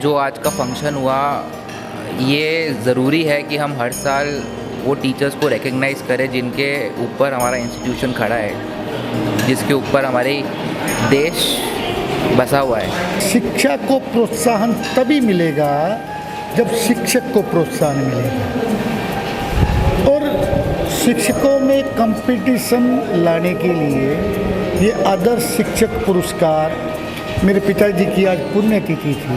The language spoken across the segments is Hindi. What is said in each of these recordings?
जो आज का फंक्शन हुआ, ये ज़रूरी है कि हम हर साल वो टीचर्स को रिकग्नाइज़ करें जिनके ऊपर हमारा इंस्टीट्यूशन खड़ा है, जिसके ऊपर हमारे देश बसा हुआ है। शिक्षा को प्रोत्साहन तभी मिलेगा जब शिक्षक को प्रोत्साहन मिलेगा, और शिक्षकों में कंपटीशन लाने के लिए ये आदर्श शिक्षक पुरस्कार, मेरे पिताजी की आज पुण्यतिथि थी,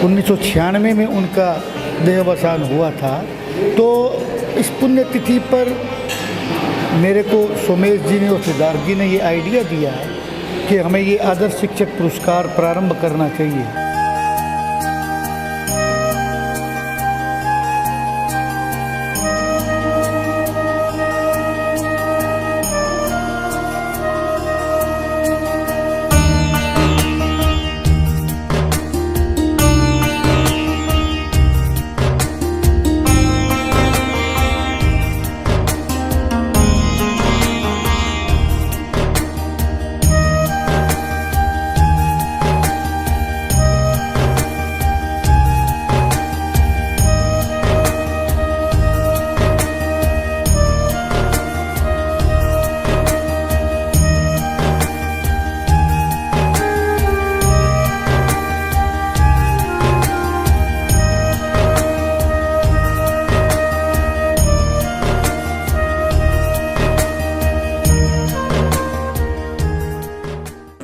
1996 में उनका देहावसान हुआ था। तो इस पुण्यतिथि पर मेरे को सोमेश जी ने और सिद्धार्थ जी ने ये आइडिया दिया कि हमें ये आदर्श शिक्षक पुरस्कार प्रारंभ करना चाहिए।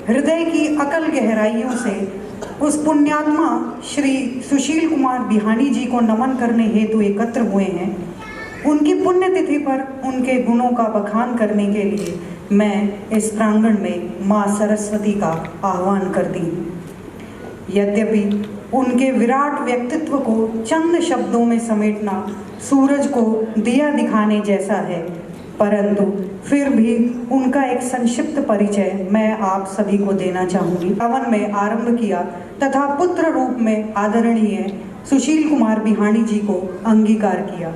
हृदय की अकल गहराइयों से उस पुण्यात्मा श्री सुशील कुमार बिहानी जी को नमन करने हेतु एकत्र हुए हैं। उनकी पुण्यतिथि पर उनके गुणों का बखान करने के लिए मैं इस प्रांगण में माँ सरस्वती का आह्वान करती हूँ। यद्यपि उनके विराट व्यक्तित्व को चंद शब्दों में समेटना सूरज को दिया दिखाने जैसा है, परंतु फिर भी उनका एक संक्षिप्त परिचय मैं आप सभी को देना चाहूँगी। हवन में आरंभ किया तथा पुत्र रूप में आदरणीय सुशील कुमार बिहानी जी को अंगीकार किया।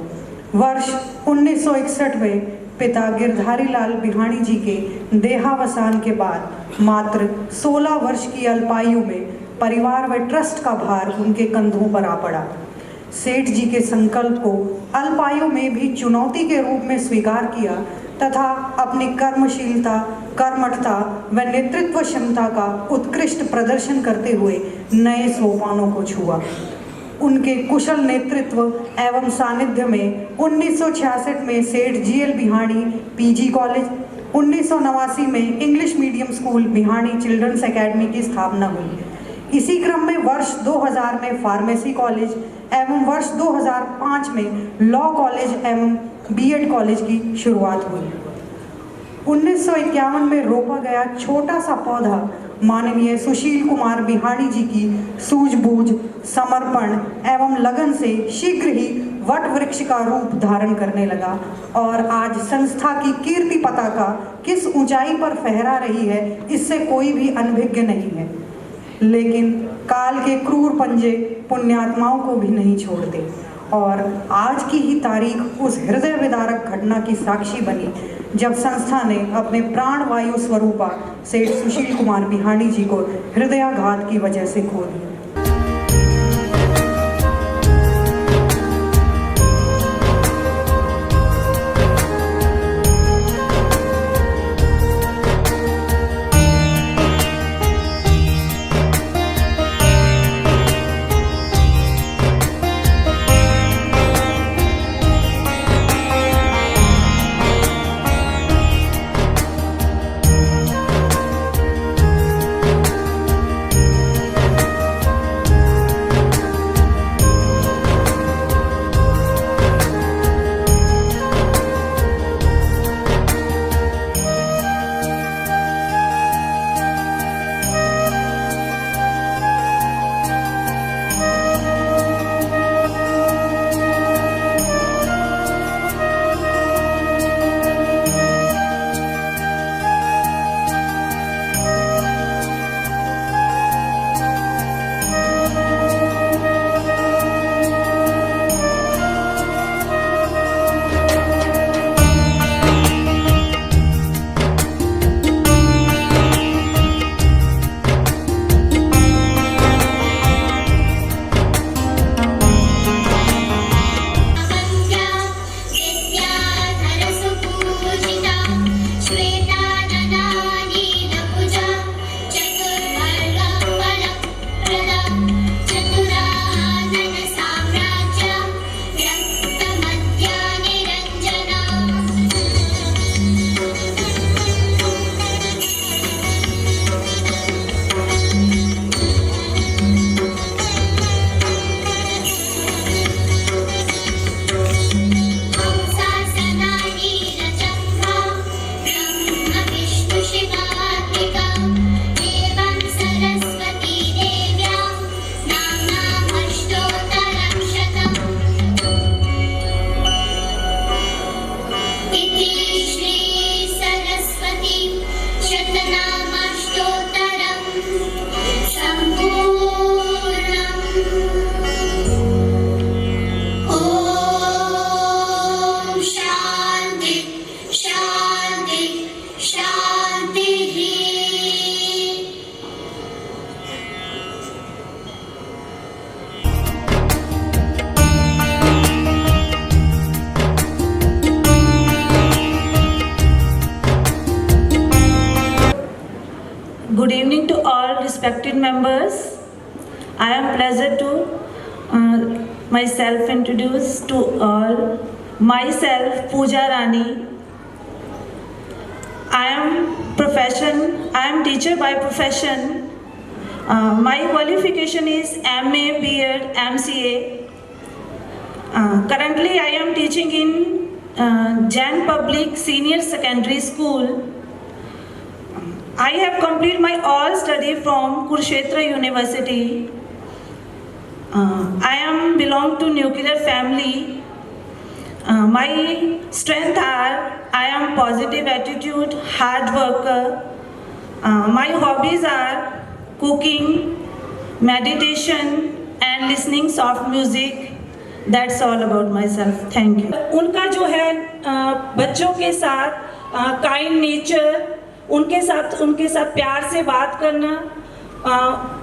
वर्ष 1961 में पिता गिरधारी लाल बिहानी जी के देहावसान के बाद मात्र 16 वर्ष की अल्पायु में परिवार व ट्रस्ट का भार उनके कंधों पर आ पड़ा। सेठ जी के संकल्प को अल्पायु में भी चुनौती के रूप में स्वीकार किया तथा अपनी कर्मशीलता, कर्मठता व नेतृत्व क्षमता का उत्कृष्ट प्रदर्शन करते हुए नए सोपानों को छुआ। उनके कुशल नेतृत्व एवं सानिध्य में 1966 में सेठ जीएल बिहानी पीजी कॉलेज, 1989 में इंग्लिश मीडियम स्कूल बिहानी चिल्ड्रंस एकेडमी की स्थापना हुई। इसी क्रम में वर्ष 2000 में फार्मेसी कॉलेज एवं वर्ष 2005 में लॉ कॉलेज एवं बीएड कॉलेज की शुरुआत हुई। 1951 में रोपा गया छोटा सा पौधा माननीय सुशील कुमार बिहानी जी की सूझबूझ, समर्पण एवं लगन से शीघ्र ही वट वृक्ष का रूप धारण करने लगा और आज संस्था की कीर्ति पताका किस ऊंचाई पर फहरा रही है, इससे कोई भी अनभिज्ञ नहीं है। लेकिन काल के क्रूर पंजे पुण्यात्माओं को भी नहीं छोड़ते और आज की ही तारीख उस हृदय विदारक घटना की साक्षी बनी जब संस्था ने अपने प्राण वायु स्वरूपा सेठ सुशील कुमार बिहानी जी को हृदयाघात की वजह से खो दिया। respected members, I am pleased to myself introduce to all. Myself, Pooja Rani. I am teacher by profession. My qualification is MA, B.Ed, MCA. Currently, I am teaching in Jain Public Senior Secondary School. I have completed my all study from Kurukshetra University. I am belong to nuclear family. My strength are I am positive attitude, hard worker. My hobbies are cooking, meditation and listening soft music. That's all about myself. Thank you. उनका जो है बच्चों के साथ काइंड नेचर, उनके साथ प्यार से बात करना,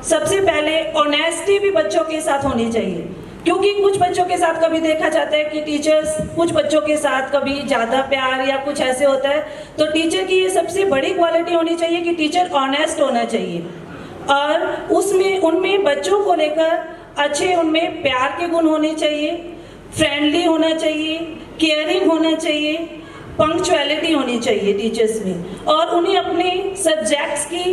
सबसे पहले ऑनेस्टी भी बच्चों के साथ होनी चाहिए, क्योंकि कुछ बच्चों के साथ कभी देखा जाता है कि टीचर्स कुछ बच्चों के साथ कभी ज़्यादा प्यार या कुछ ऐसे होता है। तो टीचर की ये सबसे बड़ी क्वालिटी होनी चाहिए कि टीचर ऑनेस्ट होना चाहिए और उनमें बच्चों को लेकर अच्छे उनमें प्यार के गुण होने चाहिए, फ्रेंडली होना चाहिए, केयरिंग होना चाहिए, पंक्चुअलिटी होनी चाहिए टीचर्स में, और उन्हें अपने सब्जेक्ट्स की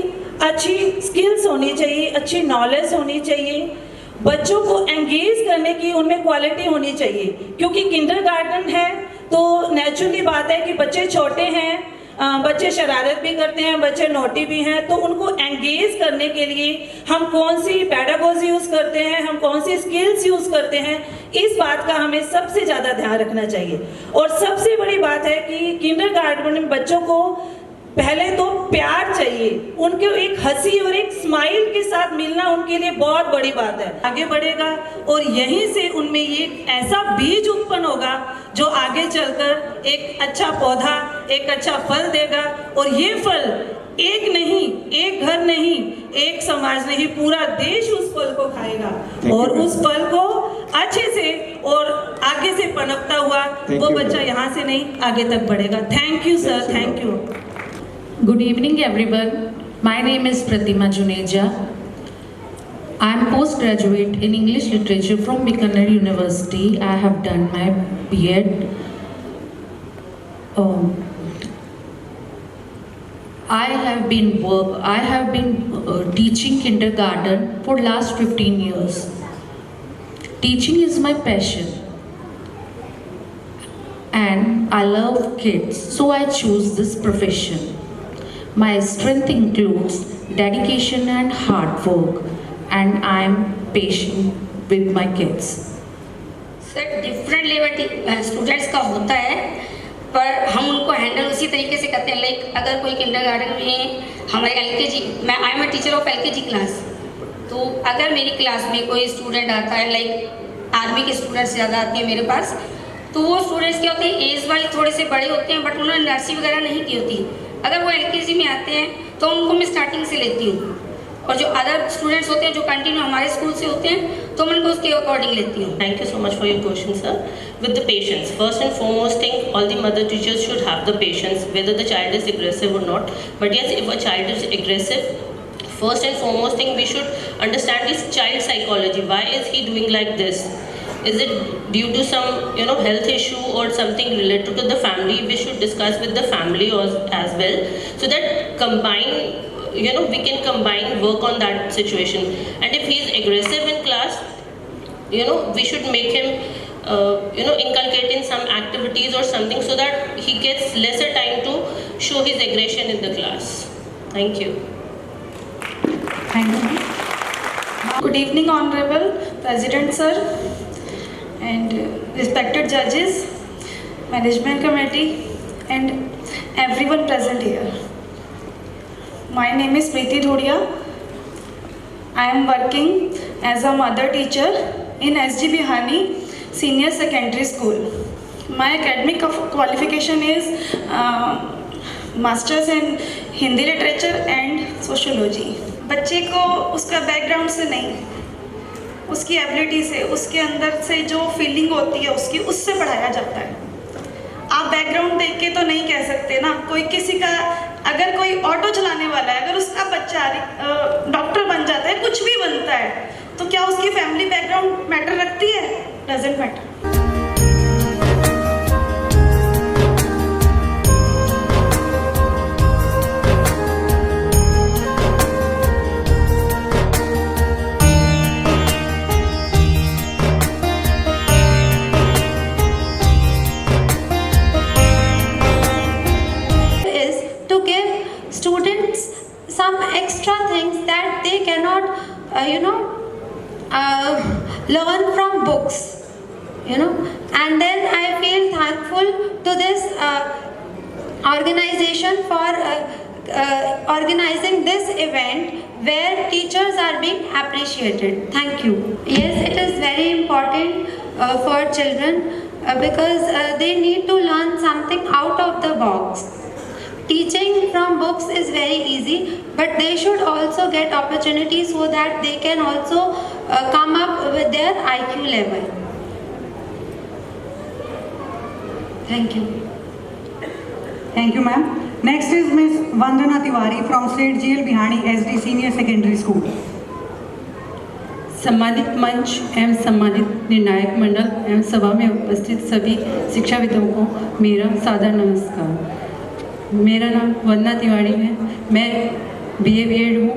अच्छी स्किल्स होनी चाहिए, अच्छी नॉलेज होनी चाहिए, बच्चों को एंगेज करने की उनमें क्वालिटी होनी चाहिए, क्योंकि किंडरगार्टन है तो नेचुरली बात है कि बच्चे छोटे हैं, बच्चे शरारत भी करते हैं, बच्चे नोटी भी हैं, तो उनको एंगेज करने के लिए हम कौन सी पेडागोजी यूज़ करते हैं, हम कौन सी स्किल्स यूज़ करते हैं, इस बात का हमें सबसे ज़्यादा ध्यान रखना चाहिए। और सबसे बड़ी बात है कि किंडरगार्टन में बच्चों को पहले तो प्यार चाहिए, उनको एक हंसी और एक स्माइल के साथ मिलना उनके लिए बहुत बड़ी बात है। आगे बढ़ेगा और यहीं से उनमें ये ऐसा बीज उत्पन्न होगा जो आगे चलकर एक अच्छा पौधा, एक अच्छा फल देगा, और ये फल एक नहीं, एक घर नहीं, एक समाज नहीं, पूरा देश उस फल को खाएगा और उस फल को अच्छे से और आगे से पनपता हुआ वो बच्चा यहाँ से नहीं आगे तक बढ़ेगा। Thank you sir, thank you. Good evening everyone. My name is Pratima Juneja. I am postgraduate in English Literature from Bikaner University. I have done my B.Ed. I have been teaching kindergarten for last 15 years. Teaching is my passion. And I love kids, so I choose this profession. My strength includes dedication and hard work, and I am patient with my kids. Sir different level students का होता है, पर हम उनको हैंडल उसी तरीके से करते हैं। लाइक अगर कोई किंडरगार्टन में हमारे LKG, I am a teacher of LKG class, तो अगर मेरी क्लास में कोई स्टूडेंट आता है, लाइक आर्मी के स्टूडेंट्स ज़्यादा आते हैं मेरे पास, तो वो स्टूडेंट्स क्या होते हैं, एज वाइज थोड़े से बड़े होते हैं, बट उन्होंने नर्सिंग वगैरह नहीं की होती। अगर वो LKG में आते हैं तो उनको मैं स्टार्टिंग से लेती हूँ, और जो अदर स्टूडेंट्स होते हैं जो कंटिन्यू हमारे स्कूल से होते हैं तो मैं उनको उसके अकॉर्डिंग लेती हूँ। Thank you so much for your question, sir. With the patience, first and foremost thing, all the mother teachers should have the patience, whether the child is aggressive or not. But yes, if a child is aggressive, first and foremost thing, we should understand his child psychology. Why is he doing like this? Is it due to some health issue or something related to the family? We should discuss with the family as well, so that we can combine work on that situation. And if he is aggressive in class, we should make him inculcate in some activities or something, so that he gets lesser time to show his aggression in the class. Thank you. Thank you. Good evening, Honorable President Sir and respected judges, management committee and everyone present here. My name is Preeti Dhudia. I am working as a mother teacher in SG Bihani Senior Secondary School. My academic qualification is Masters in Hindi Literature and Sociology. बच्चे को उसका बैकग्राउंड से नहीं, उसकी एबिलिटी से, उसके अंदर से जो फीलिंग होती है उससे पढ़ाया जाता है। आप बैकग्राउंड देख के तो नहीं कह सकते ना, कोई किसी का अगर कोई ऑटो चलाने वाला है, अगर उसका बच्चा डॉक्टर बन जाता है, कुछ भी बनता है, तो क्या उसकी फैमिली बैकग्राउंड मैटर रखती है? Doesn't matter. Students some extra things that they cannot learn from books, and then I feel thankful to this organization for organizing this event where teachers are being appreciated. Thank you. Yes, it is very important for children because they need to learn something out of the box. Teaching from books is very easy, but they should also get opportunities so that they can also come up with their IQ level. Thank you. Thank you, ma'am. Next is Miss Vandana Tiwari from State GL Bihani SD Senior Secondary School. सम्मानित मंच एवं सम्मानित निर्णायक मंडल एवं सभा में उपस्थित सभी शिक्षाविदों को मेरा सादर नमस्कार। मेरा नाम वंदना तिवारी है। मैं BA B.Ed हूँ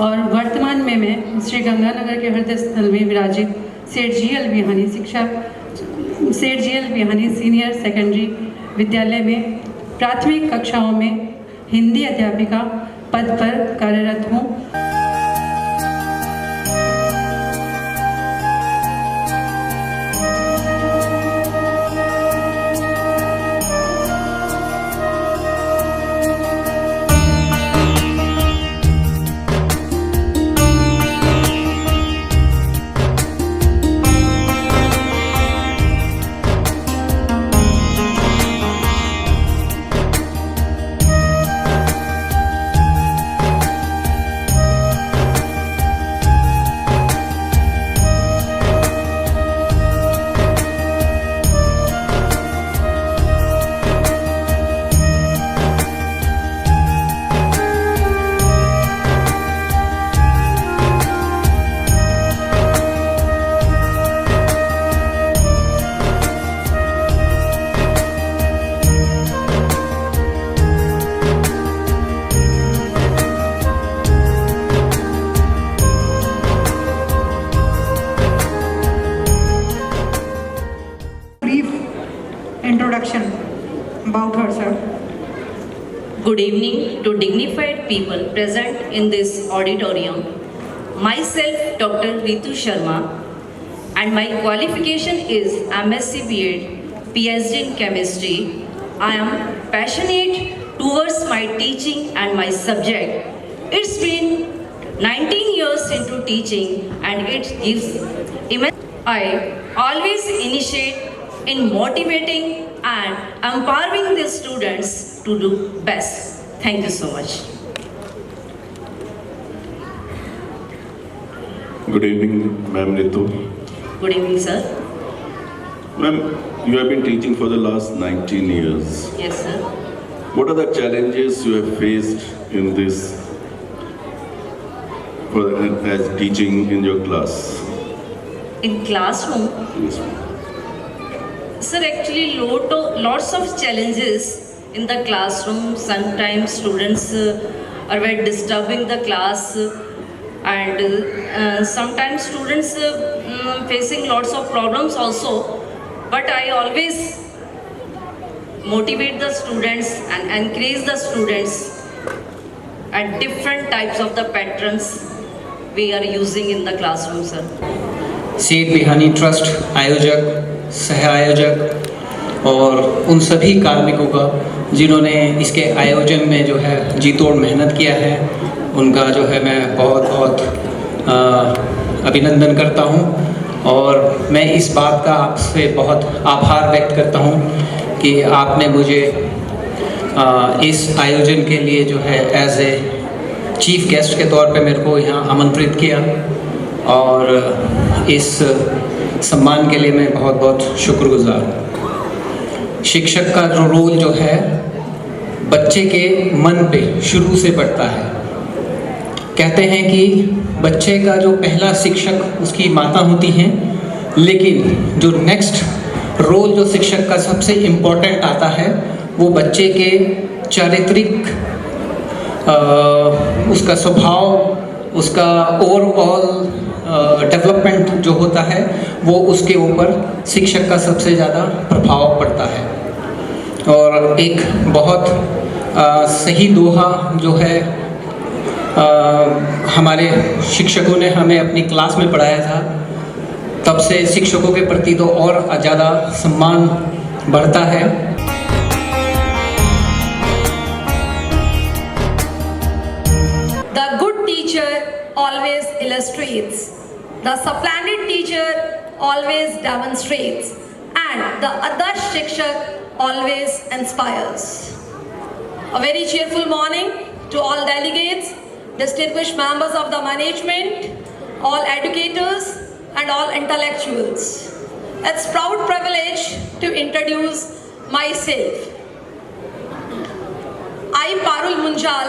और वर्तमान में मैं श्री गंगानगर के हृदय स्थल में विराजित सेठ GL बिहानी सीनियर सेकेंडरी विद्यालय में प्राथमिक कक्षाओं में हिंदी अध्यापिका पद पर कार्यरत हूँ। Introduction about her, sir. Good evening to dignified people present in this auditorium. Myself, Dr. Ritu Sharma, and my qualification is MSc B.Ed, PhD in Chemistry. I am passionate towards my teaching and my subject. It's been 19 years into teaching and it gives immense. I always initiate in motivating and empowering the students to do best. Thank you so much. Good evening, Ma'am Ritu. Good evening, sir. Ma'am, you have been teaching for the last 19 years. Yes, sir. What are the challenges you have faced in this as teaching in your class? In classroom? Yes, ma'am. Sir, actually lots of challenges in the classroom. Sometimes students are very disturbing the class and sometimes students facing lots of problems also. But I always motivate the students and encourage the students at different types of the patterns we are using in the classroom, sir. सेठ बिहानी ट्रस्ट आयोजक, सह आयोजक और उन सभी कार्मिकों का जिन्होंने इसके आयोजन में जो है जी तोड़ मेहनत किया है, उनका जो है मैं बहुत बहुत अभिनंदन करता हूं। और मैं इस बात का आपसे बहुत आभार व्यक्त करता हूं कि आपने मुझे इस आयोजन के लिए जो है एज ए चीफ गेस्ट के तौर पे मेरे को यहाँ आमंत्रित किया और इस सम्मान के लिए मैं बहुत बहुत शुक्रगुजार हूँ। शिक्षक का जो रोल जो है बच्चे के मन पे शुरू से पड़ता है। कहते हैं कि बच्चे का जो पहला शिक्षक उसकी माता होती हैं, लेकिन जो नेक्स्ट रोल जो शिक्षक का सबसे इम्पोर्टेंट आता है वो बच्चे के चारित्रिक उसका स्वभाव, उसका ओवरऑल डेवलपमेंट जो होता है वो उसके ऊपर शिक्षक का सबसे ज़्यादा प्रभाव पड़ता है। और एक बहुत सही दोहा जो है हमारे शिक्षकों ने हमें अपनी क्लास में पढ़ाया था, तब से शिक्षकों के प्रति तो और ज़्यादा सम्मान बढ़ता है। The good teacher always illustrates, the supplanted teacher always demonstrates, and the adarsh shikshak always inspires. A very cheerful morning to all delegates, distinguished members of the management, all educators and all intellectuals. It's proud privilege to introduce myself. I, Parul Munjal,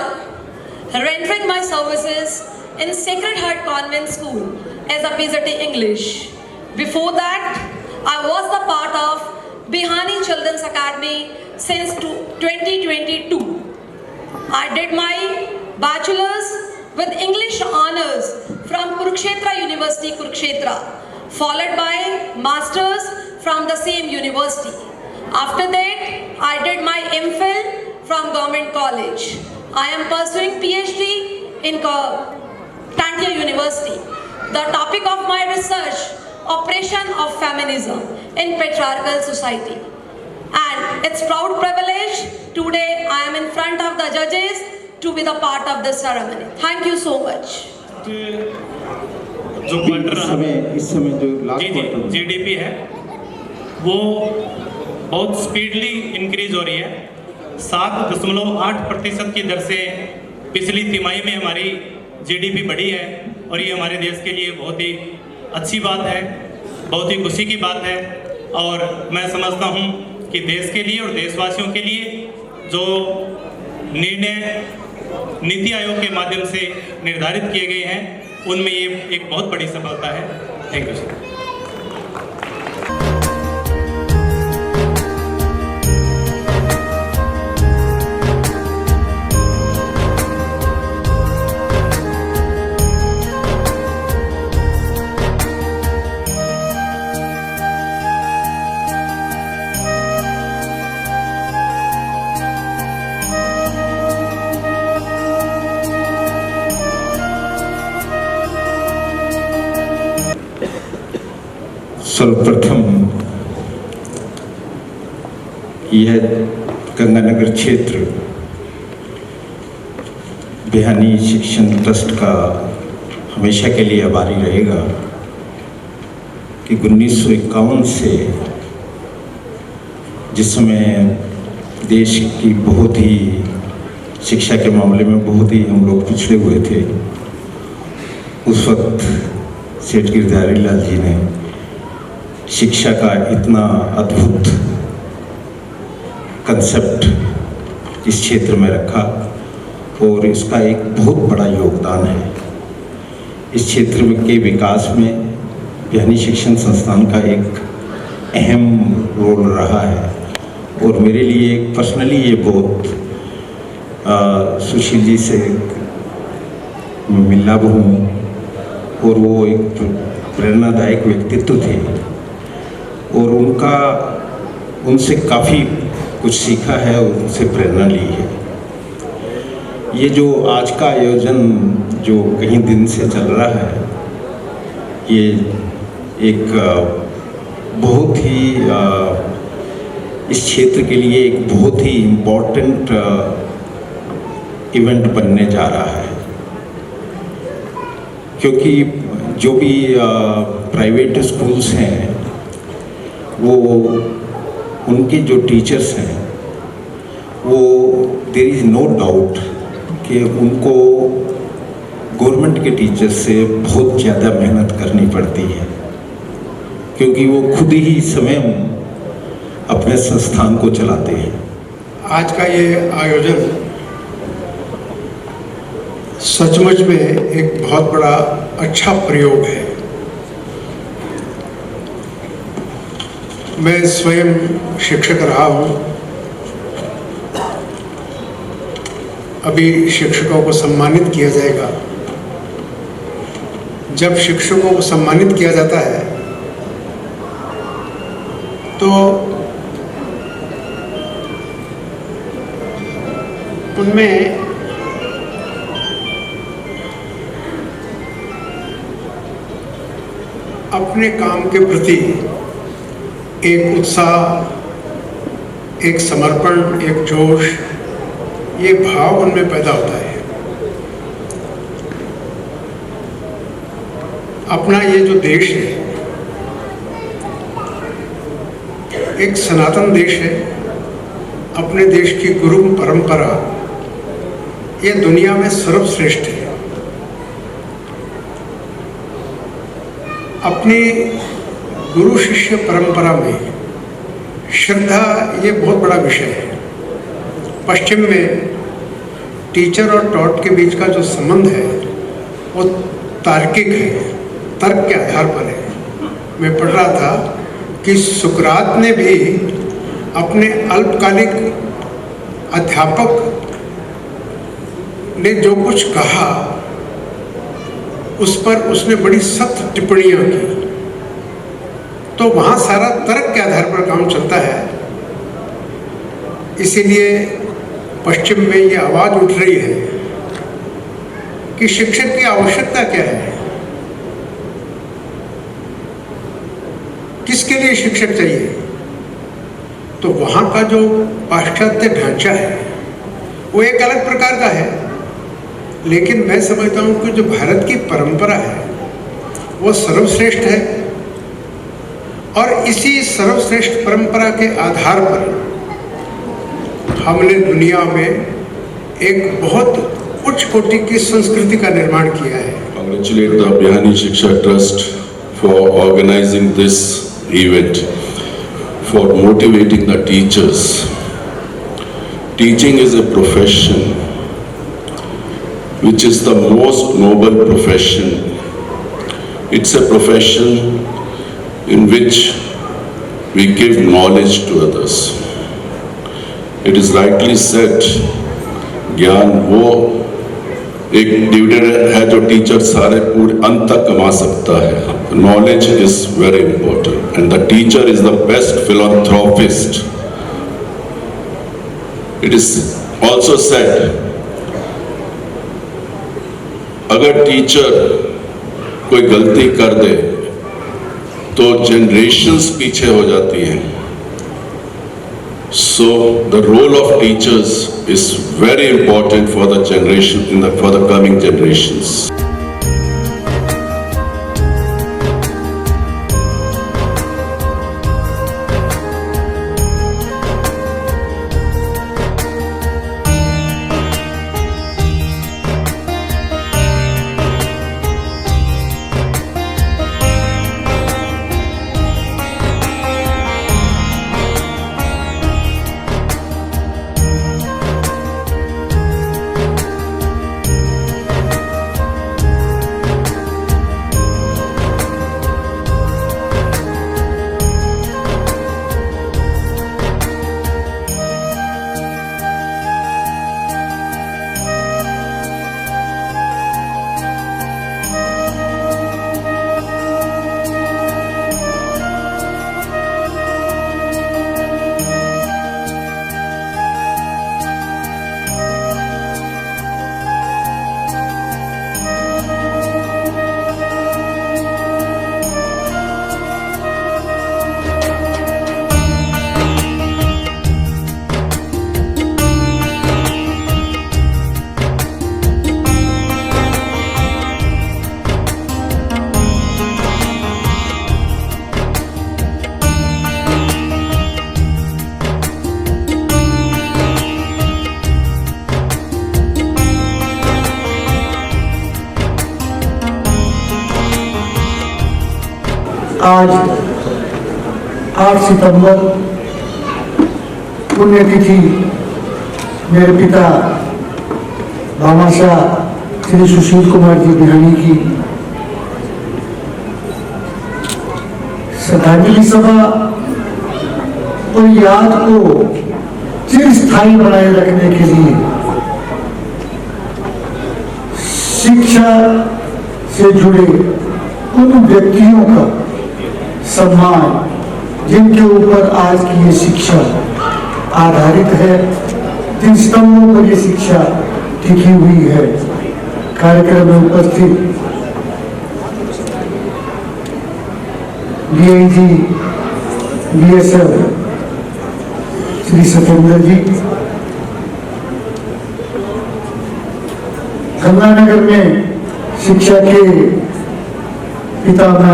rendering my services in Sacred Heart Convent School as a PhD English. Before that, I was the part of Bihani Children's Academy since 2022. I did my bachelor's with English honors from Kurukshetra University, Kurukshetra, followed by masters from the same university. After that, I did my MPhil from Government College. I am pursuing PhD in Tantia University. The topic of my research, Operation of Feminism in Patriarchal Society. And it's proud privilege, today I am in front of the judges to be the part of this ceremony. Thank you so much. जो क्वार्टर इस समय जो लास्ट जीडीपी है वो बहुत स्पीडली इंक्रीज हो रही है। 7.8% की दर से पिछली तिमाही में हमारी जीडीपी बढ़ी है और ये हमारे देश के लिए बहुत ही अच्छी बात है, बहुत ही खुशी की बात है। और मैं समझता हूँ कि देश के लिए और देशवासियों के लिए जो निर्णय नीति आयोग के माध्यम से निर्धारित किए गए हैं उनमें ये एक बहुत बड़ी सफलता है। Thank you sir. सर्वप्रथम यह गंगानगर क्षेत्र बिहानी शिक्षण ट्रस्ट का हमेशा के लिए आभारी रहेगा कि 1951 से जिस समय देश की बहुत ही शिक्षा के मामले में बहुत ही हम लोग पिछड़े हुए थे, उस वक्त सेठ गिरधारी लाल जी ने शिक्षा का इतना अद्भुत कंसेप्ट इस क्षेत्र में रखा और इसका एक बहुत बड़ा योगदान है। इस क्षेत्र के विकास में बिहानी शिक्षण संस्थान का एक अहम रोल रहा है और मेरे लिए पर्सनली ये बहुत सुशील जी से मिला हूँ और वो एक प्रेरणादायक व्यक्तित्व थे और उनसे काफ़ी कुछ सीखा है और उनसे प्रेरणा ली है। ये जो आज का आयोजन जो कई दिन से चल रहा है, ये एक बहुत ही इस क्षेत्र के लिए एक बहुत ही इम्पोर्टेंट इवेंट बनने जा रहा है, क्योंकि जो भी प्राइवेट स्कूल्स हैं वो उनके जो टीचर्स हैं वो देयर इज़ नो डाउट कि उनको गवर्नमेंट के टीचर्स से बहुत ज़्यादा मेहनत करनी पड़ती है, क्योंकि वो खुद ही स्वयं अपने संस्थान को चलाते हैं। आज का ये आयोजन सचमुच में एक बहुत बड़ा अच्छा प्रयोग है। मैं स्वयं शिक्षक रहा हूँ। अभी शिक्षकों को सम्मानित किया जाएगा। जब शिक्षकों को सम्मानित किया जाता है तो उनमें अपने काम के प्रति एक उत्साह, एक समर्पण, एक जोश, ये भाव उनमें पैदा होता है। अपना ये जो देश है एक सनातन देश है। अपने देश की गुरु परंपरा ये दुनिया में सर्वश्रेष्ठ है। अपनी गुरु शिष्य परंपरा में श्रद्धा ये बहुत बड़ा विषय है। पश्चिम में टीचर और टॉट के बीच का जो संबंध है वो तार्किक है, तर्क के आधार पर है। मैं पढ़ रहा था कि सुकरात ने भी अपने अल्पकालिक अध्यापक ने जो कुछ कहा उस पर उसने बड़ी सख्त टिप्पणियां की। तो वहाँ सारा तर्क के आधार पर काम चलता है। इसीलिए पश्चिम में ये आवाज़ उठ रही है कि शिक्षक की आवश्यकता क्या है, किसके लिए शिक्षक चाहिए। तो वहाँ का जो पाश्चात्य ढांचा है वो एक अलग प्रकार का है, लेकिन मैं समझता हूँ कि जो भारत की परंपरा है वो सर्वश्रेष्ठ है और इसी सर्वश्रेष्ठ परंपरा के आधार पर हमने दुनिया में एक बहुत उच्च कोटि की संस्कृति का निर्माण किया है। Congratulate the Bihani Shiksha Trust for organizing this event, for motivating the teachers. Teaching is a profession which is the most noble profession. It's a profession in which we give knowledge to others. It is rightly said, ज्ञान वो एक डिविडेंड है जो टीचर सारे पूरे अंत तक कमा सकता है। Knowledge is very important and the teacher is the best philanthropist. It is also said, अगर टीचर कोई गलती कर दे तो जनरेशन्स पीछे हो जाती हैं। So the role of teachers is very important for the generation, for the coming generations. आज 8 सितंबर पुण्यतिथि मेरे पिता भामाशाह श्री सुशील कुमार जी बिहानी की श्रद्धांजलि सभा और याद को चिरस्थायी बनाए रखने के लिए शिक्षा से जुड़े उन व्यक्तियों का सम्मान जिनके ऊपर आज की ये शिक्षा आधारित है, जिन स्तंभों पर ये शिक्षा टिकी हुई है। कार्यक्रम में उपस्थित डीआईजी बीएसएफ श्री सत्येंद्र जी, गंगानगर में शिक्षा के पितामह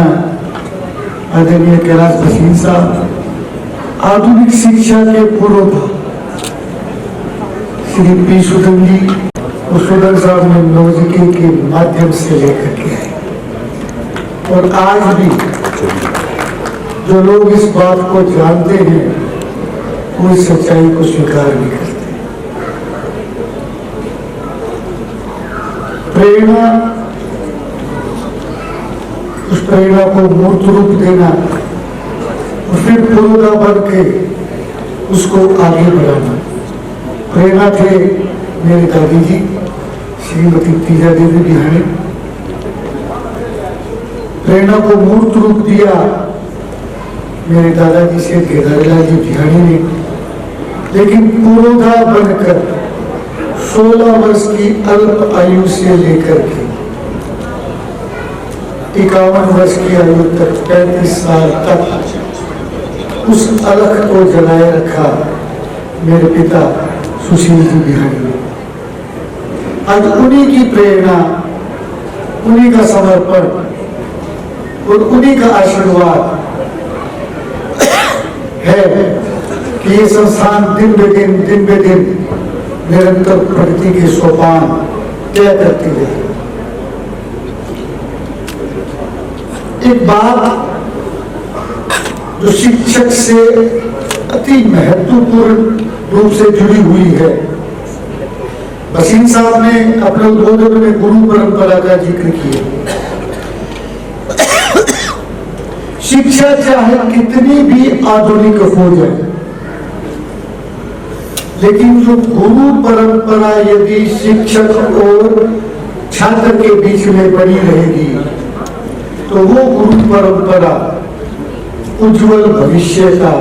आदरणीय कैलाश भसीन साहब, आधुनिक शिक्षा के पुरोधा श्री पी सुदन जी, और सुदन साहब ने नौजिकी के माध्यम से लेकर के आए। और आज भी जो लोग इस बात को जानते हैं वो इस सच्चाई को स्वीकार नहीं करते। प्रेरणा, उस प्रेरणा को मूर्त रूप देना और फिर पुरोधा बन के उसको आगे बढ़ाना। प्रेरणा थे मेरे दादी जी श्रीमती तीजा देवी बिहानी। प्रेरणा को मूर्त रूप दिया मेरे दादाजी से केदारीलाल जी बिहानी ने, लेकिन पुरोधा बनकर 16 वर्ष की अल्प आयु से लेकर के 51 वर्ष की आयु तक 35 साल तक उस अलख को जलाए रखा मेरे पिता सुशील जी बिहानी ने। आज उन्हीं की प्रेरणा, उन्हीं का समर्पण और उन्हीं का आशीर्वाद है कि ये संस्थान दिन ब दिन निरंतर प्रगति के सोपान तय करती है। एक बात जो शिक्षक से अति महत्वपूर्ण रूप से जुड़ी हुई है, भसीन साहब ने अपने उद्बोधन में गुरु परंपरा का जिक्र किया। शिक्षा चाहे कितनी भी आधुनिक हो जाए, लेकिन जो गुरु परंपरा यदि शिक्षक और छात्र के बीच में बनी रहेगी तो वो गुरु परंपरा उज्जवल भविष्य का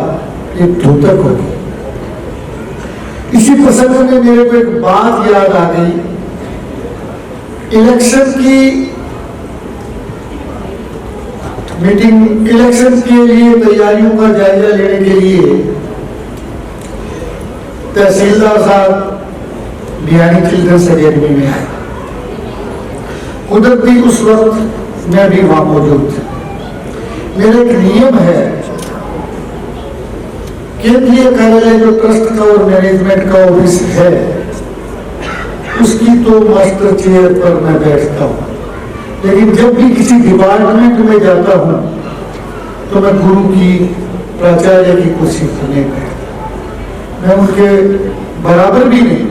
एक द्योतक होगी। इसी प्रसंग में मेरे को एक बात याद आ गई। इलेक्शन की मीटिंग, इलेक्शन के लिए तैयारियों का जायजा लेने के लिए तहसीलदार साहब बिहानी चिल्ड्रंस अकेडमी में आए। कुदरती उस वक्त मैं भी वहां मौजूद था। मेरा एक नियम है, केंद्रीय कार्यालय जो ट्रस्ट का और मैनेजमेंट का ऑफिस है उसकी तो मास्टर चेयर पर मैं बैठता हूँ, लेकिन जब भी किसी डिपार्टमेंट में जाता हूँ तो मैं गुरु की, प्राचार्य की कुर्सी पर नहीं बैठता। मैं उनके बराबर भी नहीं।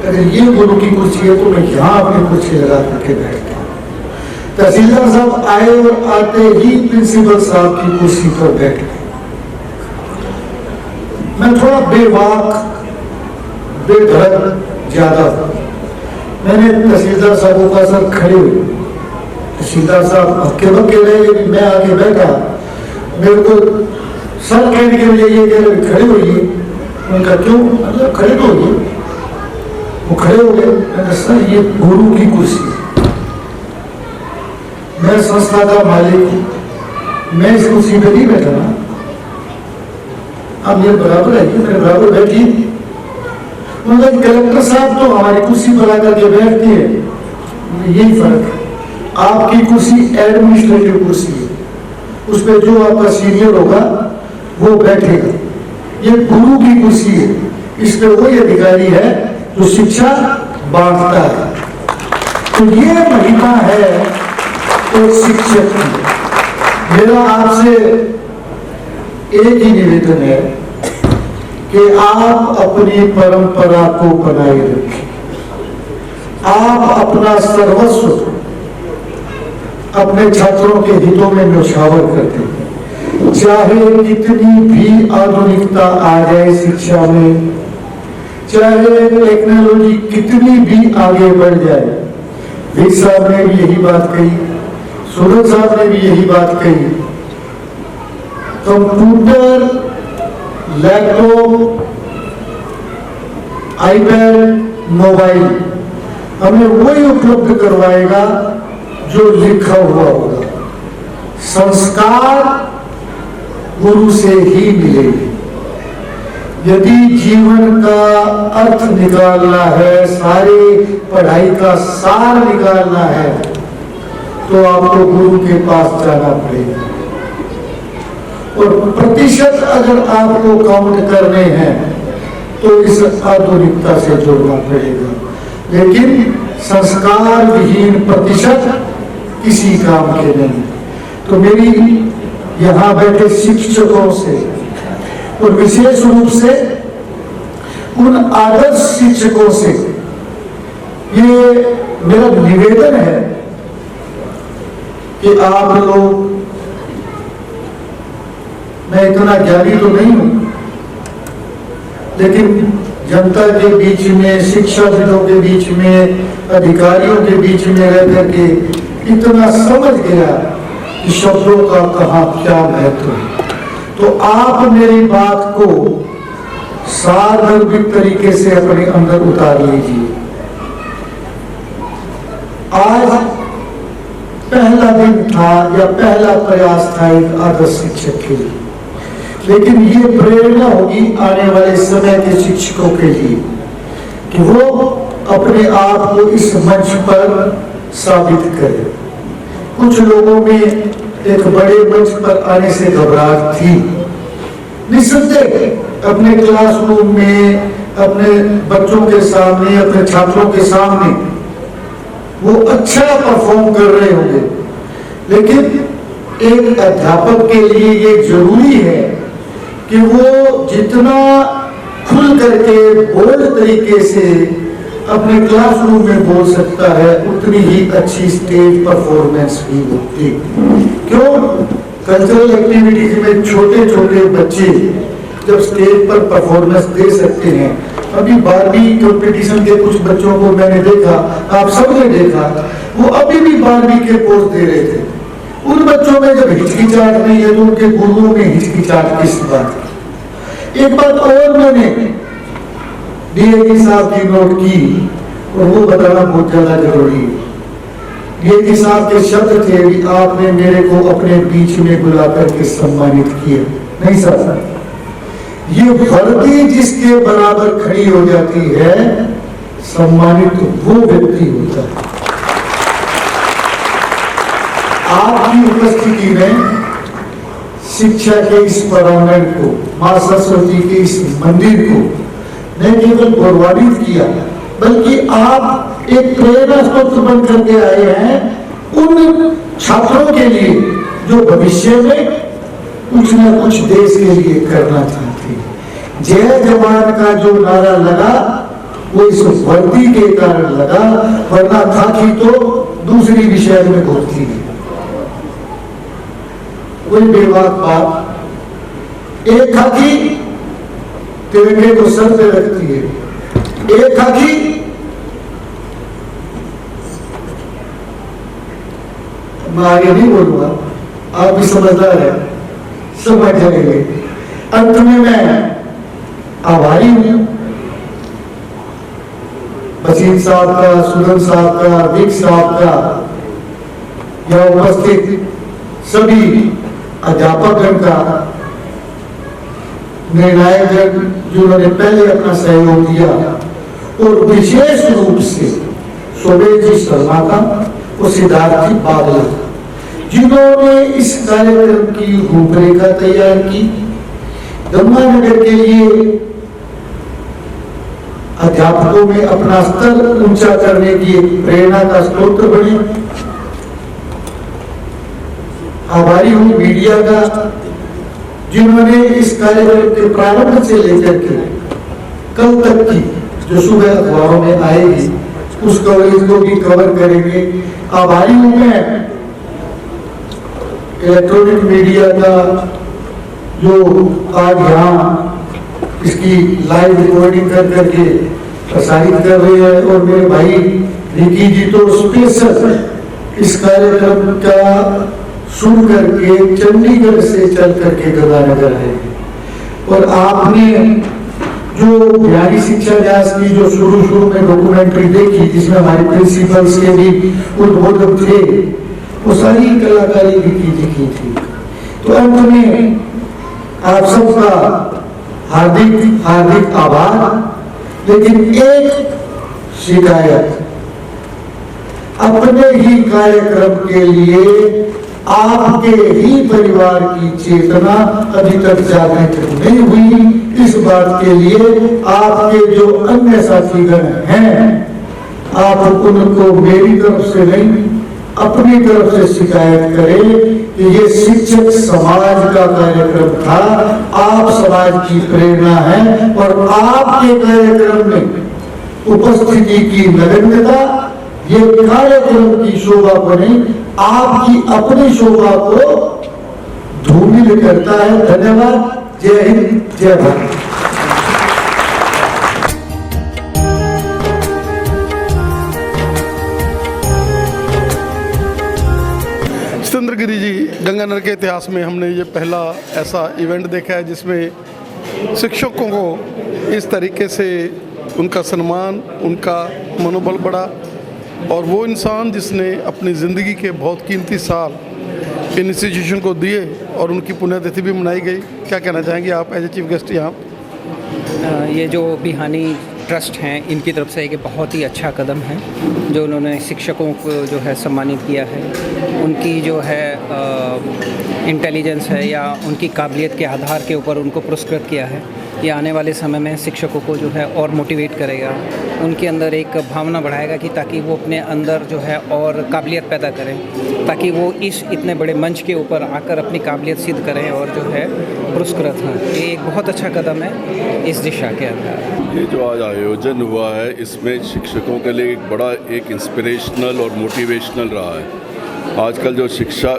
अगर ये गुरु की कुर्सी है तो मैं यहाँ अपनी कुर्सी लगा करके बैठता हूँ। तहसीलदार साहब आए और आते ही प्रिंसिपल साहब की कुर्सी पर बैठ गए। मैं थोड़ा बेवाक, बेधड़क ज्यादा हूँ। मैंने तहसीलदार साहब को कहा, सर खड़े हुए। तहसीलदार साहब हक्के बक्के रहे, मैं आके बैठा। मेरे को सर कहने के लिए ये कह रहे खड़े होइए। उनका क्यों? मतलब खड़े तो होइए। वो खड़े हो गए। मैंने सर ये गुरु की कुर्सी, मैं संस्था का मालिक हूँ, मैं इस कुर्सी पर नहीं बैठा ना। अब मेरे बराबर है कि मेरे बराबर बैठी। मतलब कलेक्टर साहब तो हमारी कुर्सी पर आकर के बैठती है, यही फर्क है। आपकी कुर्सी एडमिनिस्ट्रेटिव कुर्सी है, उस पर जो आपका सीनियर होगा वो बैठेगा। ये गुरु की कुर्सी है, इस पे वही अधिकारी है जो शिक्षा बांटता है। तो ये महिमा है एक शिक्षक की। मेरा आपसे एक ही निवेदन है कि आप अपनी परंपरा को बनाए रखें, आप अपना सर्वस्व अपने छात्रों के हितों में न्यौछावर करते हैं। चाहे कितनी भी आधुनिकता आ जाए शिक्षा में, चाहे टेक्नोलॉजी कितनी भी आगे बढ़ जाए, विक साहब ने भी यही बात कही, सूरज साहब ने भी यही बात कही, कंप्यूटर, लैपटॉप, आईपैड, मोबाइल हमें वही उपलब्ध करवाएगा जो लिखा हुआ होगा। संस्कार गुरु से ही मिलेंगे। यदि जीवन का अर्थ निकालना है, सारी पढ़ाई का सार निकालना है, तो आपको गुरु के पास जाना पड़ेगा। और प्रतिशत अगर आपको काउंट करने हैं तो इस आधुनिकता से जोड़ना पड़ेगा। लेकिन संस्कार विहीन प्रतिशत किसी काम के नहीं। तो मेरी यहाँ बैठे शिक्षकों से और विशेष रूप से उन आदर्श शिक्षकों से ये मेरा निवेदन है कि आप लोग, मैं इतना ज्ञानी तो नहीं हूं, लेकिन जनता के बीच में, शिक्षाविदों के बीच में, अधिकारियों के बीच में रह करके इतना समझ गया कि शब्दों का कहाँ क्या महत्व है। तो आप मेरी बात को सार्वभौमिक तरीके से अपने अंदर उतार लीजिए। आज पहला दिन था या पहला प्रयास था एक आदर्श शिक्षक के लिए, लेकिन ये प्रेरणा होगी आने वाले समय के शिक्षकों के लिए कि वो अपने आप को इस मंच पर साबित करें। कुछ लोगों में एक बड़े मंच पर आने से घबराहट थी। निसंदेह अपने क्लासरूम में, अपने बच्चों के सामने, अपने छात्रों के सामने वो अच्छा परफॉर्म कर रहे होंगे, लेकिन एक अध्यापक के लिए ये जरूरी है कि वो जितना खुल करके बोल्ड तरीके से अपने क्लासरूम में बोल सकता है, उतनी ही अच्छी स्टेज परफॉर्मेंस भी होती। क्यों? कल्चरल एक्टिविटीज में छोटे छोटे बच्चे जब स्टेज पर परफॉर्मेंस दे सकते हैं। अभी 12वीं कंपटीशन के कुछ बच्चों को मैंने देखा, आप सबने देखा, वो अभी भी 12वीं के कोर्स दे रहे थे। उन बच्चों में जब हिचकिचाहट नहीं है तो उनके गुरुओं में हिचकिचाहट किस बात की? एक बात और मैंने डीएजी साहब की नोट की और वो बताना बहुत ज्यादा जरूरी है। डीएजी साहब के शब्द थे कि आपने मेरे को अपने बीच में बुला करके सम्मानित किया। नहीं सर, ये वर्दी जिसके बराबर खड़ी हो जाती है, सम्मानित वो व्यक्ति होता है। आपकी उपस्थिति में शिक्षा के इस प्रांगण को, मां सरस्वती के इस मंदिर को न केवल गौरवान्वित किया, बल्कि आप एक प्रेरणा स्रोत बन करके आए हैं उन छात्रों के लिए जो भविष्य में कुछ न कुछ देश के लिए करना चाहते हैं। जय जवान का जो नारा लगा वो इस वर्दी के कारण लगा, वरना खाकी तो दूसरी विषय में घुसती है। कोई बेबाक बात, एक खाकी तिरंगे को सर पे रखती है, एक खाकी मैं आगे नहीं बोलूंगा, आप भी समझदार है, समझ जाएंगे। अंत में मैं आभारी हूं बशीर साहब का, सुदन साहब का, विक साहब का, या उपस्थित सभी अध्यापकगण का, निर्णायकगण जिन्होंने पहले अपना सहयोग दिया, और विशेष रूप से शोभेश जी शर्मा का और सिद्धार्थ जी बादल जिन्होंने इस कार्यक्रम की रूपरेखा तैयार की। गंगानगर के लिए अध्यापकों में अपना स्तर ऊंचा करने की एक प्रेरणा का स्रोत बने। आभारी हूं मीडिया का, जिन्होंने इस कार्यक्रम के प्रारंभ से लेकर के कल तक की जो सुबह अखबारों में आएगी उस कवरेज को भी कवर करेंगे। आभारी हूं मैं इलेक्ट्रॉनिक मीडिया का जो आज यहाँ इसकी लाइव रिकॉर्डिंग कर करके प्रसारित कर रहे हैं, और मेरे भाई रिकी जी तो स्पेशल इस कार्यक्रम का सुन करके चंडीगढ़ से चल करके गंगानगर आए। और आपने जो बिहारी शिक्षा न्यास की जो शुरू में डॉक्यूमेंट्री देखी जिसमें हमारे प्रिंसिपल्स के भी उद्बोधन थे, वो सारी कलाकारी रिकी जी की थी। तो अंत में आप सबका हार्दिक हार्दिक आभार। लेकिन एक शिकायत, अपने ही कार्यक्रम के लिए आपके ही परिवार की चेतना अभी तक जागृत नहीं हुई। इस बात के लिए आपके जो अन्य साथीगण हैं, आप उनको मेरी तरफ से नहीं अपनी तरफ से शिकायत करें कि ये शिक्षक समाज का कार्यक्रम था, आप समाज की प्रेरणा है, और आपके कार्यक्रम में उपस्थिति की नगण्यता ये कार्यक्रम की शोभा को नहीं, आपकी अपनी शोभा को धूमिल करता है। धन्यवाद। जय हिंद, जय भारत। गिरी जी, गंगानगर के इतिहास में हमने ये पहला ऐसा इवेंट देखा है जिसमें शिक्षकों को इस तरीके से उनका सम्मान, उनका मनोबल बढ़ा, और वो इंसान जिसने अपनी ज़िंदगी के बहुत कीमती साल इन इंस्टीट्यूशन को दिए और उनकी पुण्यतिथि भी मनाई गई। क्या कहना चाहेंगे आप एज ए चीफ गेस्ट यहाँ? ये जो बिहानी ट्रस्ट हैं इनकी तरफ से एक बहुत ही अच्छा कदम है जो उन्होंने शिक्षकों को जो है सम्मानित किया है। उनकी जो है इंटेलिजेंस है या उनकी काबिलियत के आधार के ऊपर उनको पुरस्कृत किया है। ये आने वाले समय में शिक्षकों को जो है और मोटिवेट करेगा, उनके अंदर एक भावना बढ़ाएगा कि ताकि वो अपने अंदर जो है और काबिलियत पैदा करें, ताकि वो इस इतने बड़े मंच के ऊपर आकर अपनी काबिलियत सिद्ध करें और जो है पुरस्कृत हों। ये एक बहुत अच्छा कदम है इस दिशा के अंदर। ये जो आज आयोजन हुआ है इसमें शिक्षकों के लिए एक बड़ा एक इंस्पिरेशनल और मोटिवेशनल रहा है। आजकल जो शिक्षा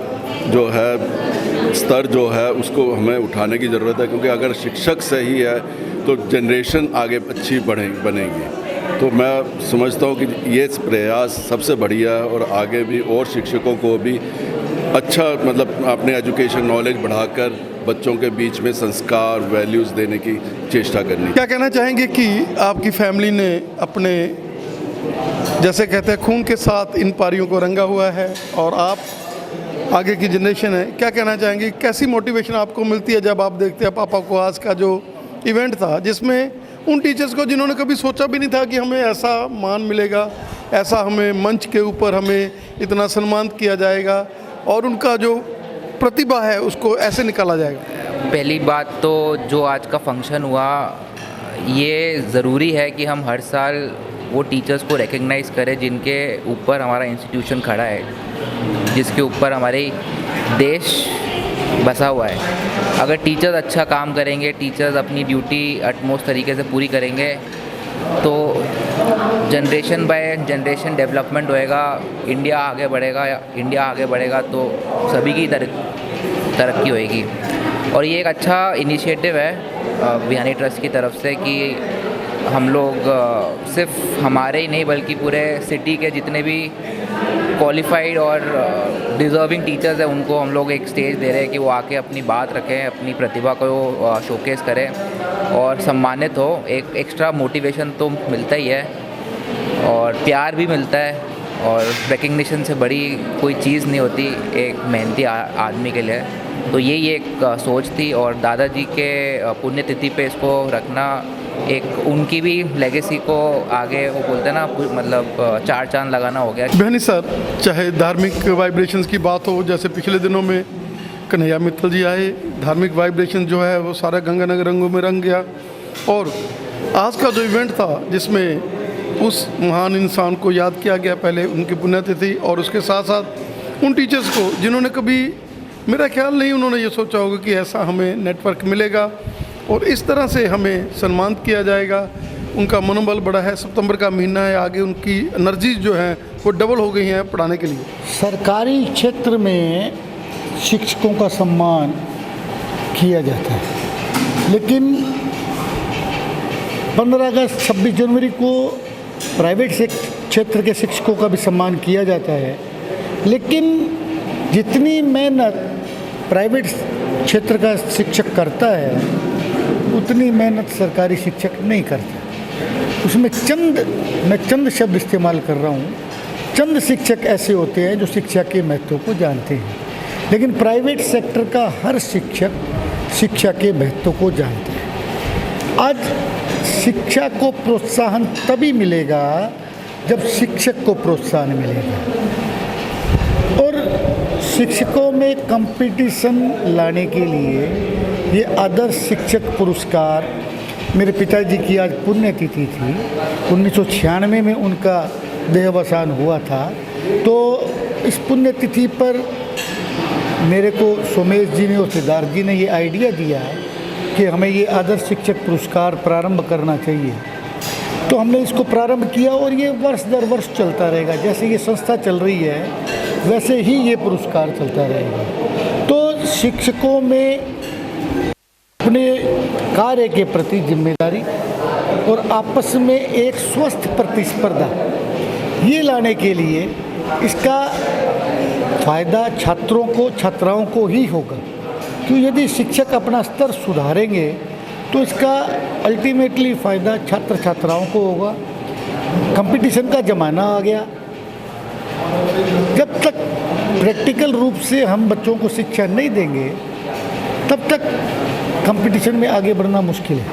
जो है स्तर जो है उसको हमें उठाने की ज़रूरत है, क्योंकि अगर शिक्षक सही है तो जनरेशन आगे अच्छी बनेगी। तो मैं समझता हूँ कि ये प्रयास सबसे बढ़िया है, और आगे भी और शिक्षकों को भी अच्छा मतलब अपने एजुकेशन नॉलेज बढ़ाकर बच्चों के बीच में संस्कार वैल्यूज़ देने की चेष्टा करनी। क्या कहना चाहेंगे कि आपकी फैमिली ने अपने जैसे कहते हैं खून के साथ इन पारियों को रंगा हुआ है, और आप आगे की जनरेशन है, क्या कहना चाहेंगे? कैसी मोटिवेशन आपको मिलती है जब आप देखते हैं पापा को आज का जो इवेंट था जिसमें उन टीचर्स को जिन्होंने कभी सोचा भी नहीं था कि हमें ऐसा मान मिलेगा, ऐसा हमें मंच के ऊपर हमें इतना सम्मानित किया जाएगा और उनका जो प्रतिभा है उसको ऐसे निकाला जाएगा? पहली बात तो जो आज का फंक्शन हुआ ये ज़रूरी है कि हम हर साल वो टीचर्स को रिकग्नाइज़ करें जिनके ऊपर हमारा इंस्टीट्यूशन खड़ा है, जिसके ऊपर हमारे देश बसा हुआ है। अगर टीचर्स अच्छा काम करेंगे, टीचर्स अपनी ड्यूटी अटमोस्ट तरीके से पूरी करेंगे तो जनरेशन बाय जनरेशन डेवलपमेंट होएगा, इंडिया आगे बढ़ेगा तो सभी की तरक्की होएगी। और ये एक अच्छा इनिशिएटिव है बिहानी ट्रस्ट की तरफ से कि हम लोग सिर्फ हमारे ही नहीं बल्कि पूरे सिटी के जितने भी क्वालिफाइड और डिज़र्विंग टीचर्स हैं उनको हम लोग एक स्टेज दे रहे हैं कि वो आके अपनी बात रखें, अपनी प्रतिभा को शोकेस करें और सम्मानित हो। एक एक्स्ट्रा मोटिवेशन तो मिलता ही है और प्यार भी मिलता है, और रिकग्निशन से बड़ी कोई चीज़ नहीं होती एक मेहनती आदमी के लिए। तो यही एक सोच थी, और दादाजी के पुण्यतिथि पे इसको रखना एक उनकी भी लेगेसी को आगे वो बोलते हैं ना मतलब चार चांद लगाना हो गया। बहनी सर, चाहे धार्मिक वाइब्रेशंस की बात हो, जैसे पिछले दिनों में कन्हैया मित्तल जी आए, धार्मिक वाइब्रेशन जो है वो सारा गंगानगर रंगों में रंग गया, और आज का जो इवेंट था जिसमें उस महान इंसान को याद किया गया, पहले उनकी पुण्यतिथि और उसके साथ साथ उन टीचर्स को जिन्होंने कभी मेरा ख्याल नहीं उन्होंने ये सोचा होगा कि ऐसा हमें नेटवर्क मिलेगा और इस तरह से हमें सम्मानित किया जाएगा। उनका मनोबल बड़ा है, सितंबर का महीना है, आगे उनकी एनर्जी जो है वो डबल हो गई हैं पढ़ाने के लिए। सरकारी क्षेत्र में शिक्षकों का सम्मान किया जाता है, लेकिन 15 अगस्त 26 जनवरी को प्राइवेट क्षेत्र के शिक्षकों का भी सम्मान किया जाता है। लेकिन जितनी मेहनत प्राइवेट क्षेत्र का शिक्षक करता है उतनी मेहनत सरकारी शिक्षक नहीं करता। उसमें मैं चंद शब्द इस्तेमाल कर रहा हूँ। चंद शिक्षक ऐसे होते हैं जो शिक्षा के महत्व को जानते हैं, लेकिन प्राइवेट सेक्टर का हर शिक्षक शिक्षा के महत्व को जानते हैं। आज शिक्षा को प्रोत्साहन तभी मिलेगा जब शिक्षक को प्रोत्साहन मिलेगा, और शिक्षकों में कंपटीशन लाने के लिए ये आदर्श शिक्षक पुरस्कार, मेरे पिताजी की आज पुण्यतिथि थी, 1996 में उनका देहावसान हुआ था। तो इस पुण्यतिथि पर मेरे को सोमेश जी ने और सिद्धार्थ जी ने ये आइडिया दिया कि हमें ये आदर्श शिक्षक पुरस्कार प्रारंभ करना चाहिए। तो हमने इसको प्रारंभ किया और ये वर्ष दर वर्ष चलता रहेगा। जैसे ये संस्था चल रही है वैसे ही ये पुरस्कार चलता रहेगा। तो शिक्षकों में अपने कार्य के प्रति जिम्मेदारी और आपस में एक स्वस्थ प्रतिस्पर्धा ये लाने के लिए इसका फ़ायदा छात्रों को, छात्राओं को ही होगा। क्यों, यदि शिक्षक अपना स्तर सुधारेंगे तो इसका अल्टीमेटली फ़ायदा छात्र छात्राओं को होगा। कंपटीशन का ज़माना आ गया। जब तक प्रैक्टिकल रूप से हम बच्चों को शिक्षा नहीं देंगे तब तक कंपटीशन में आगे बढ़ना मुश्किल है।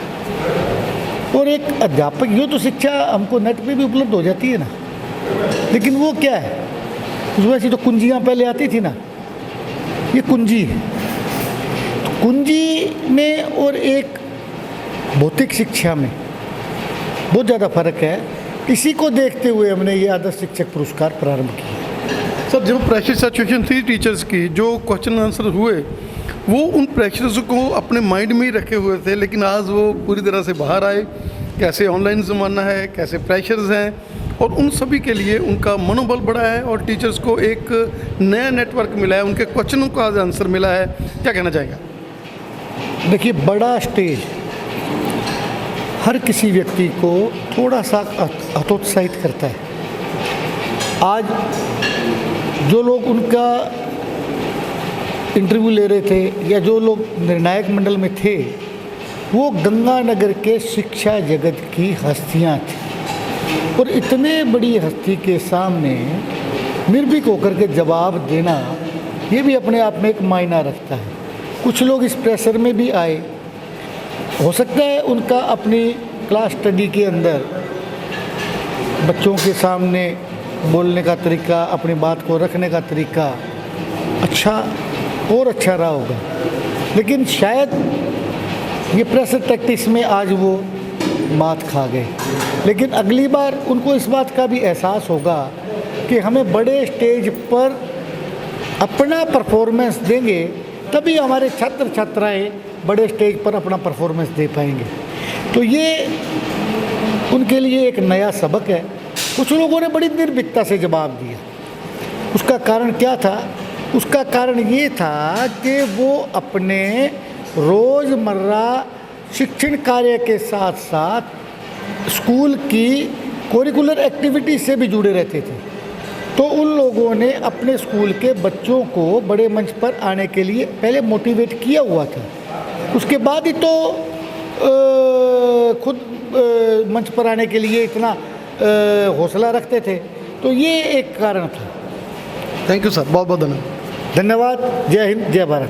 और एक अध्यापक, ये तो शिक्षा हमको नेट पे भी उपलब्ध हो जाती है ना, लेकिन वो क्या है, उसमें ऐसी तो कुंजियाँ पहले आती थी ना, ये कुंजी है। तो कुंजी में और एक भौतिक शिक्षा में बहुत ज़्यादा फर्क है। इसी को देखते हुए हमने ये आदर्श शिक्षक पुरस्कार प्रारंभ किया। सर, जो प्रेशर सिचुएशन थी टीचर्स की, जो क्वेश्चन आंसर हुए वो उन प्रेशर्स को अपने माइंड में ही रखे हुए थे, लेकिन आज वो पूरी तरह से बाहर आए। कैसे ऑनलाइन ज़माना है, कैसे प्रेशर्स हैं, और उन सभी के लिए उनका मनोबल बढ़ा है और टीचर्स को एक नया नेटवर्क मिला है, उनके क्वेश्चनों का आज आंसर मिला है। क्या कहना चाहेंगे? देखिए, बड़ा स्टेज हर किसी व्यक्ति को थोड़ा सा हतोत्साहित करता है। आज जो लोग उनका इंटरव्यू ले रहे थे या जो लोग निर्णायक मंडल में थे वो गंगानगर के शिक्षा जगत की हस्तियां थी, और इतने बड़ी हस्ती के सामने निर्भीक होकर के जवाब देना ये भी अपने आप में एक मायना रखता है। कुछ लोग इस प्रेशर में भी आए, हो सकता है उनका अपनी क्लास स्टडी के अंदर बच्चों के सामने बोलने का तरीका, अपनी बात को रखने का तरीका अच्छा रहा होगा, लेकिन शायद ये प्रेशर टैक्टिक्स में आज वो मात खा गए। लेकिन अगली बार उनको इस बात का भी एहसास होगा कि हमें बड़े स्टेज पर अपना परफॉर्मेंस देंगे तभी हमारे छात्र छात्राएं बड़े स्टेज पर अपना परफॉर्मेंस दे पाएंगे। तो ये उनके लिए एक नया सबक है। कुछ लोगों ने बड़ी निर्भीकता से जवाब दिया। उसका कारण क्या था? उसका कारण ये था कि वो अपने रोज़मर्रा शिक्षण कार्य के साथ साथ स्कूल की करिकुलर एक्टिविटी से भी जुड़े रहते थे। तो उन लोगों ने अपने स्कूल के बच्चों को बड़े मंच पर आने के लिए पहले मोटिवेट किया हुआ था, उसके बाद ही तो खुद मंच पर आने के लिए इतना हौसला रखते थे। तो ये एक कारण था। थैंक यू सर, बहुत बहुत धन्यवाद। धन्यवाद। जय हिंद, जय भारत।